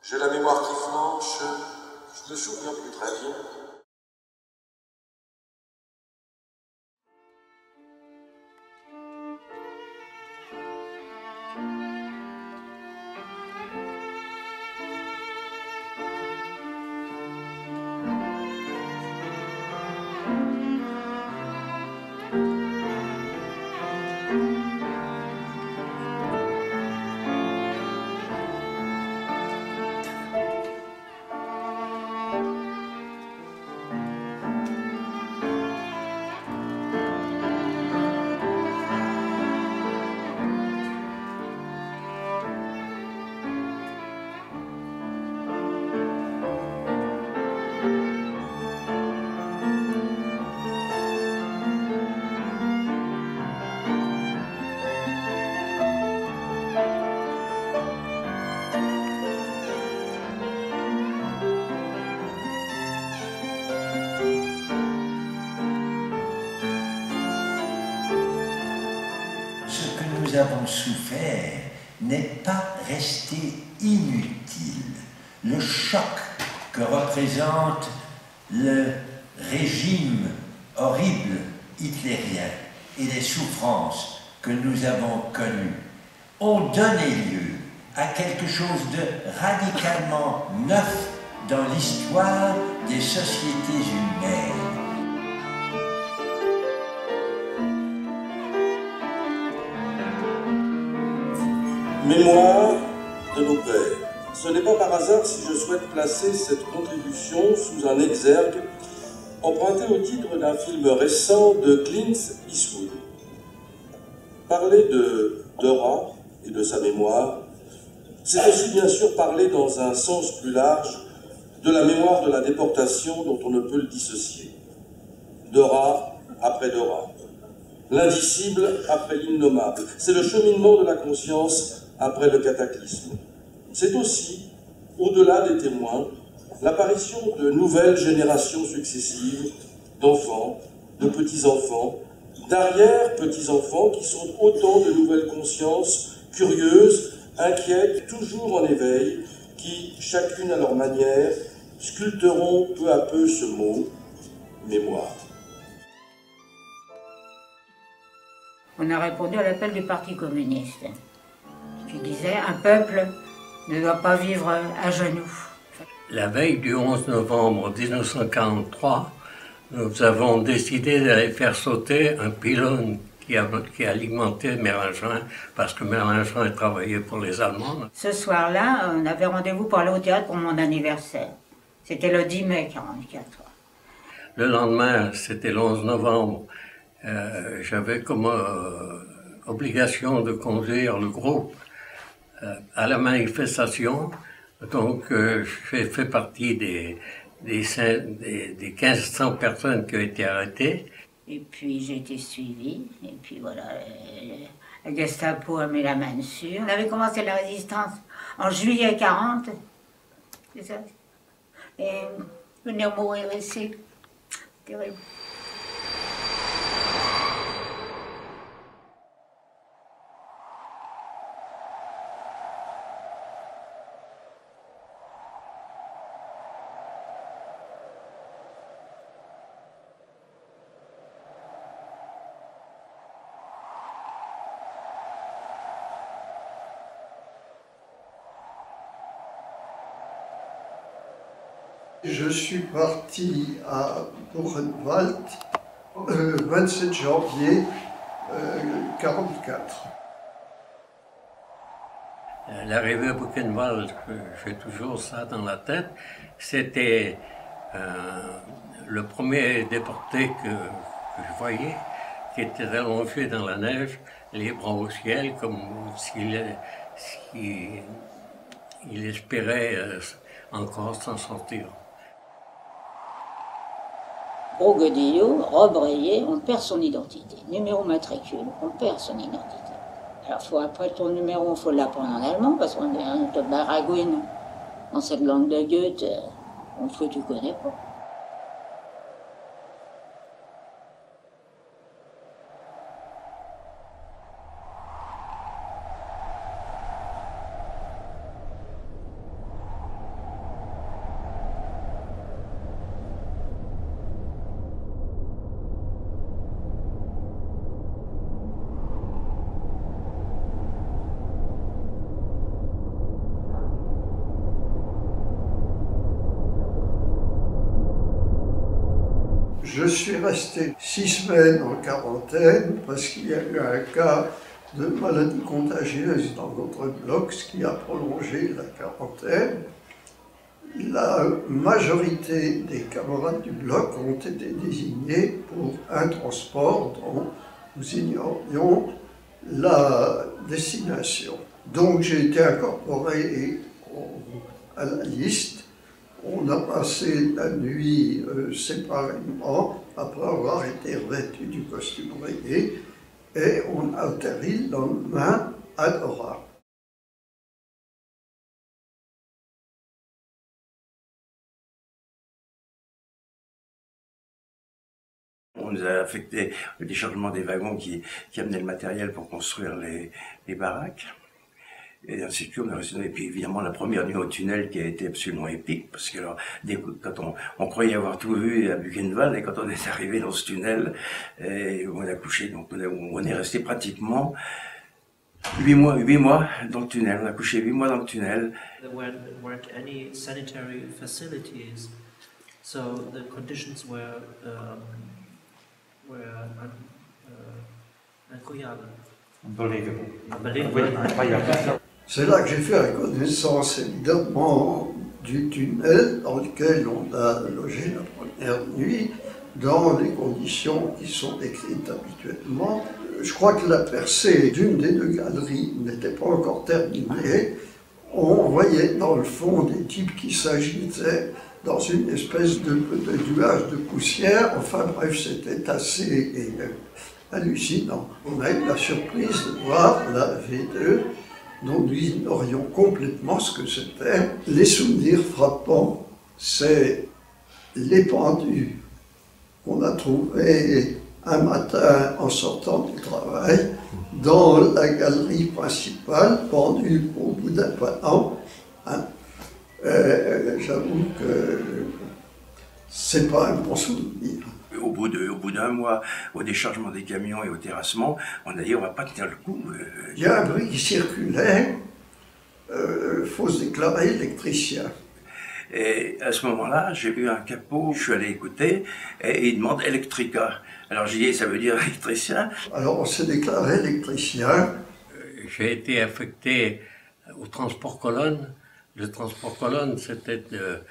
J'ai la mémoire qui flanche, je me souviens plus très bien. Nous avons souffert n'est pas resté inutile. Le choc que représente le régime horrible hitlérien et les souffrances que nous avons connues ont donné lieu à quelque chose de radicalement neuf dans l'histoire des sociétés humaines. Mémoire de nos pères. Ce n'est pas par hasard si je souhaite placer cette contribution sous un exergue emprunté au titre d'un film récent de Clint Eastwood. Parler de Dora et de sa mémoire, c'est aussi bien sûr parler dans un sens plus large de la mémoire de la déportation dont on ne peut le dissocier. Dora après Dora. L'indicible après l'innommable. C'est le cheminement de la conscience après le cataclysme. C'est aussi, au-delà des témoins, l'apparition de nouvelles générations successives d'enfants, de petits-enfants, d'arrière-petits-enfants qui sont autant de nouvelles consciences curieuses, inquiètes, toujours en éveil, qui, chacune à leur manière, sculpteront peu à peu ce mot, mémoire. On a répondu à l'appel du Parti communiste, qui disait « Un peuple ne doit pas vivre à genoux ». La veille du 11 novembre 1943, nous avons décidé d'aller faire sauter un pylône qui alimentait Merlin-Juin, parce que Merlin-Juin travaillait pour les Allemands. Ce soir-là, on avait rendez-vous pour aller au théâtre pour mon anniversaire. C'était le 10 mai 1944. Le lendemain, c'était le 11 novembre. J'avais comme obligation de conduire le groupe à la manifestation. Donc, j'ai fait partie des 1500 personnes qui ont été arrêtées. Et puis, j'ai été suivie. Et puis, voilà, la Gestapo a mis la main dessus. On avait commencé la résistance en juillet 40. C'est ça. Et venir mourir ici. Terrible. Je suis parti à Buchenwald le 27 janvier 1944. L'arrivée à Buchenwald, j'ai toujours ça dans la tête, c'était le premier déporté que je voyais, qui était allongé dans la neige, les bras au ciel, comme s'il espérait encore s'en sortir. Gros godillot, robe rayée, on perd son identité. Numéro matricule, on perd son identité. Alors après ton numéro, il faut l'apprendre en allemand, parce qu'on te baragouine dans cette langue de Goethe, que tu connais pas. Je suis resté 6 semaines en quarantaine parce qu'il y a eu un cas de maladie contagieuse dans notre bloc, ce qui a prolongé la quarantaine. La majorité des camarades du bloc ont été désignés pour un transport dont nous ignorions la destination. Donc j'ai été incorporé à la liste. On a passé la nuit séparément après avoir été revêtu du costume rayé et on a atterri le lendemain à Dora. On nous a affecté le déchargement des wagons qui amenaient le matériel pour construire les baraques. Et ainsi de suite, on est resté. Et puis évidemment la première nuit au tunnel qui a été absolument épique, parce que alors, quand on croyait avoir tout vu à Buchenwald, et quand on est arrivé dans ce tunnel, et on a couché, donc on est resté pratiquement 8 mois dans le tunnel. On a couché 8 mois dans le tunnel. There weren't any sanitary facilities, so the conditions were incroyables. C'est là que j'ai fait la connaissance évidemment du tunnel dans lequel on a logé la première nuit, dans les conditions qui sont décrites habituellement. Je crois que la percée d'une des deux galeries n'était pas encore terminée. On voyait dans le fond des types qui s'agitaient dans une espèce de nuage de poussière. Enfin bref, c'était assez hallucinant. On a eu la surprise de voir la V2 dont nous ignorions complètement ce que c'était. Les souvenirs frappants, c'est les pendus qu'on a trouvés un matin en sortant du travail dans la galerie principale, pendus au bout d'un panneau. Hein. J'avoue que c'est pas un bon souvenir. Au bout d'un mois, au déchargement des camions et au terrassement, on a dit on va pas tenir le coup. Il y a un bruit qui circulait, faut se déclarer électricien. Et à ce moment-là, j'ai vu un capot, je suis allé écouter, et il demande Electrica. Alors j'ai dit, ça veut dire électricien. Alors on s'est déclaré électricien. J'ai été affecté au transport colonne. Le transport colonne, c'était de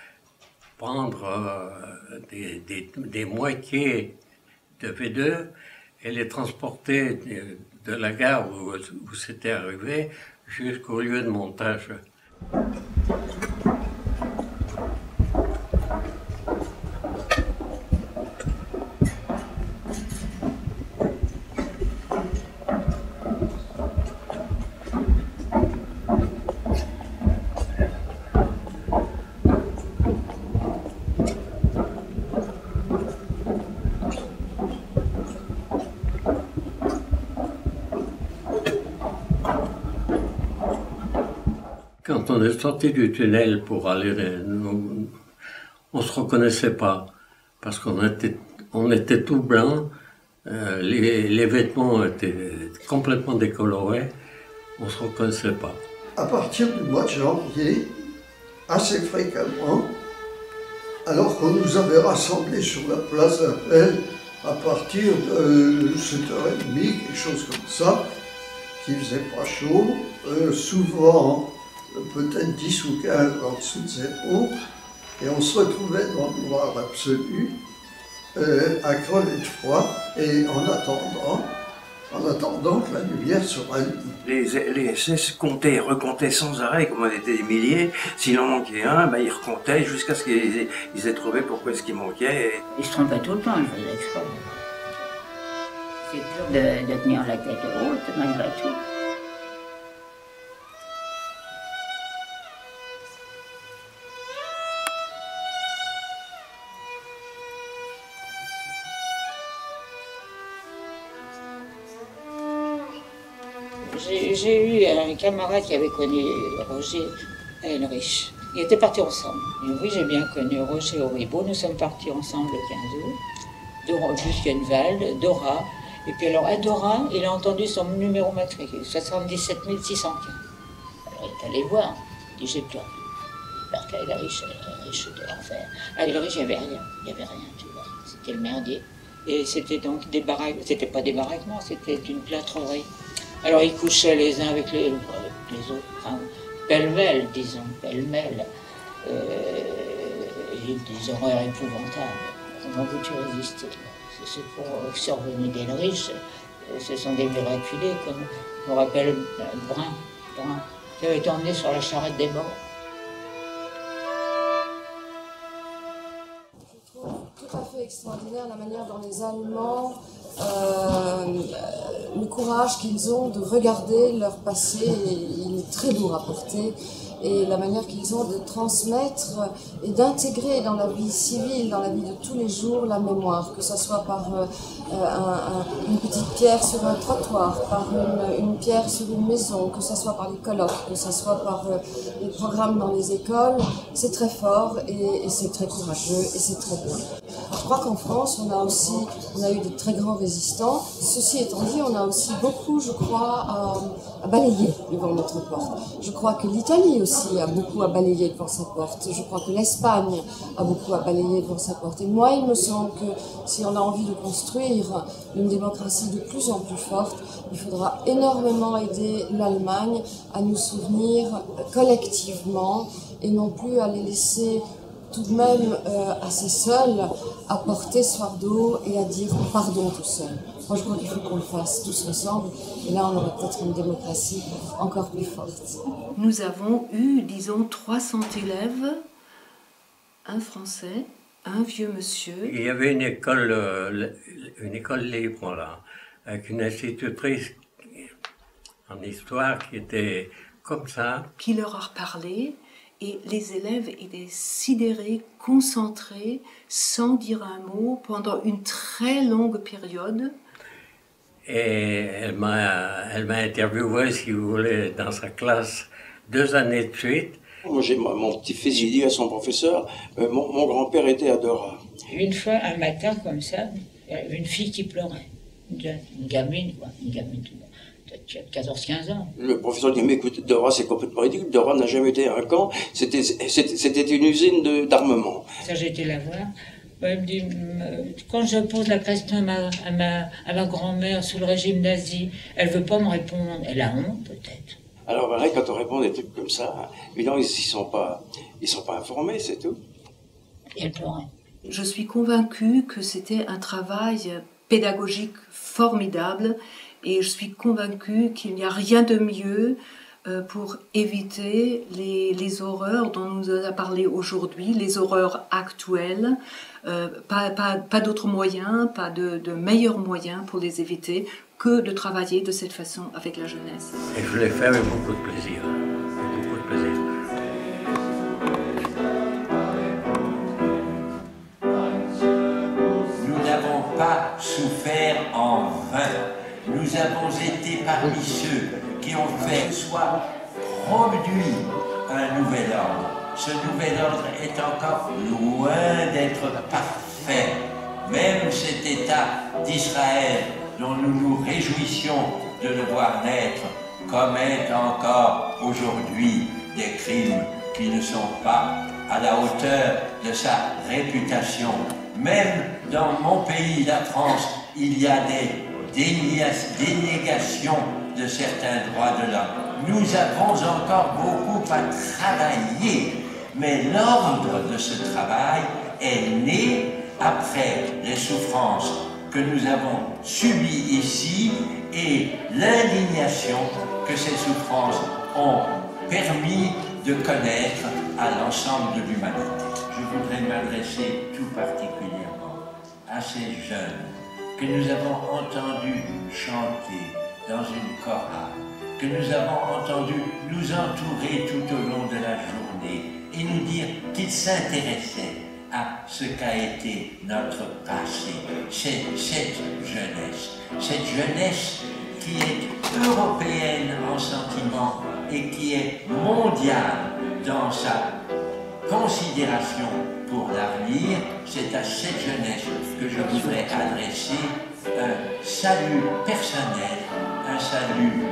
prendre des moitiés de V2 et les transporter de la gare où c'était arrivé jusqu'au lieu de montage. Quand on est sorti du tunnel pour aller, on se reconnaissait pas parce qu'on était tout blanc, les vêtements étaient complètement décolorés, on se reconnaissait pas. À partir du mois de janvier, assez fréquemment, alors qu'on nous avait rassemblés sur la place d'Appel à partir de 7h30, quelque chose comme ça, qui faisait pas chaud, souvent peut-être 10 ou 15 en dessous de zéro, et on se retrouvait dans le noir absolu, à crever de froid, et en attendant que la lumière se rallume. Les SS comptaient et recomptaient sans arrêt, comme on était des milliers. S'il en manquait un, ben, ils recomptaient jusqu'à ce qu'ils aient trouvé pourquoi est-ce qu'il manquait. Ils se trompaient tout le temps, ils faisaient exprès. C'est dur de tenir la tête haute malgré tout. J'ai eu un camarade qui avait connu Roger Heinrich. Ils étaient partis ensemble. Et oui, j'ai bien connu Roger au Ribot. Nous sommes partis ensemble le 15 août. Buchenwald, Dora. Et puis alors à Dora, il a entendu son numéro matricule, 77 615. Alors il est allé voir. Il dit j'ai pleuré. J'espère qu'avec les riches de l'enfer. Avec les riches, il n'y avait rien, tu vois. C'était le merdier. Et c'était donc des baraques, c'était pas des baraquements, c'était une plâtrerie. Alors ils couchaient les uns avec les autres, enfin, pêle-mêle, disons, pêle-mêle. Des horreurs épouvantables. Comment veux-tu résister? C'est pour survenir des riches, ce sont des miraculés, comme on rappelle Brun, qui avait été emmené sur la charrette des morts. Je trouve tout à fait extraordinaire la manière dont les Allemands, le courage qu'ils ont de regarder leur passé, il est très lourd à porter, et la manière qu'ils ont de transmettre et d'intégrer dans la vie civile, dans la vie de tous les jours, la mémoire, que ce soit par une petite pierre sur un trottoir, par une pierre sur une maison, que ce soit par les colloques, que ce soit par les programmes dans les écoles. C'est très fort et c'est très courageux et c'est très bien. Je crois qu'en France, on a eu de très grands résistants. Ceci étant dit, on a aussi beaucoup, je crois, à balayer devant notre porte. Je crois que l'Italie aussi a beaucoup à balayer devant sa porte. Je crois que l'Espagne a beaucoup à balayer devant sa porte. Et moi, il me semble que si on a envie de construire une démocratie de plus en plus forte, il faudra énormément aider l'Allemagne à nous souvenir collectivement et non plus à les laisser tout de même assez seuls à porter ce fardeau et à dire pardon tout seul. Moi, je crois qu'il faut qu'on le fasse tous ensemble. Et là, on aura peut-être une démocratie encore plus forte. Nous avons eu, disons, 300 élèves, un Français, un vieux monsieur. Il y avait une école libre, là, avec une institutrice en histoire qui était comme ça. Qui leur a reparlé. Et les élèves étaient sidérés, concentrés, sans dire un mot, pendant une très longue période. Et elle m'a interviewé, si vous voulez, dans sa classe 2 années de suite. Moi, j'ai mon petit-fils, j'ai dit à son professeur, mon grand-père était à Dora. Une fois, un matin, comme ça, il y avait une fille qui pleurait. Une gamine, quoi. Une gamine, tu as 14-15 ans. Le professeur dit, mais écoute, Dora, c'est complètement ridicule. Dora n'a jamais été un camp. C'était une usine d'armement. Ça, j'ai été la voir. Elle me dit, quand je pose la question à ma grand-mère sous le régime nazi, elle veut pas me répondre. Elle a honte, peut-être. Alors, voilà, quand on répond des trucs comme ça, évidemment, ils sont pas informés, c'est tout. Et elle pleurait. Je suis convaincue que c'était un travail pédagogique formidable. Et je suis convaincue qu'il n'y a rien de mieux pour éviter les horreurs dont nous a parlé aujourd'hui, les horreurs actuelles. Pas d'autres moyens, pas de meilleurs moyens pour les éviter que de travailler de cette façon avec la jeunesse. Et je l'ai fait avec beaucoup de plaisir. Beaucoup de plaisir. Nous n'avons pas souffert en vain. Nous avons été parmi ceux qui ont fait soit produit un nouvel ordre. Ce nouvel ordre est encore loin d'être parfait. Même cet État d'Israël dont nous nous réjouissions de le voir naître commet encore aujourd'hui des crimes qui ne sont pas à la hauteur de sa réputation. Même dans mon pays, la France, il y a des dénégation de certains droits de l'homme. Nous avons encore beaucoup à travailler, mais l'ordre de ce travail est né après les souffrances que nous avons subies ici et l'indignation que ces souffrances ont permis de connaître à l'ensemble de l'humanité. Je voudrais m'adresser tout particulièrement à ces jeunes que nous avons entendu chanter dans une chorale, que nous avons entendu nous entourer tout au long de la journée et nous dire qu'ils s'intéressaient à ce qu'a été notre passé, cette jeunesse qui est européenne en sentiment et qui est mondiale dans sa considération pour l'avenir. C'est à cette jeunesse que je voudrais adresser un salut personnel, un salut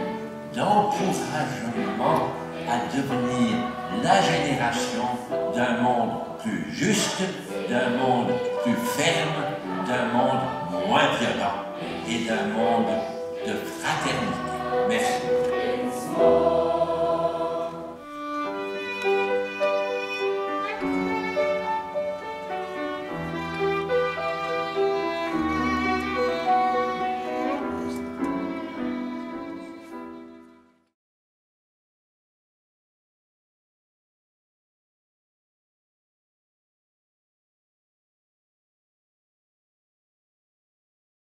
d'encouragement à devenir la génération d'un monde plus juste, d'un monde plus ferme, d'un monde moins violent et d'un monde de fraternité.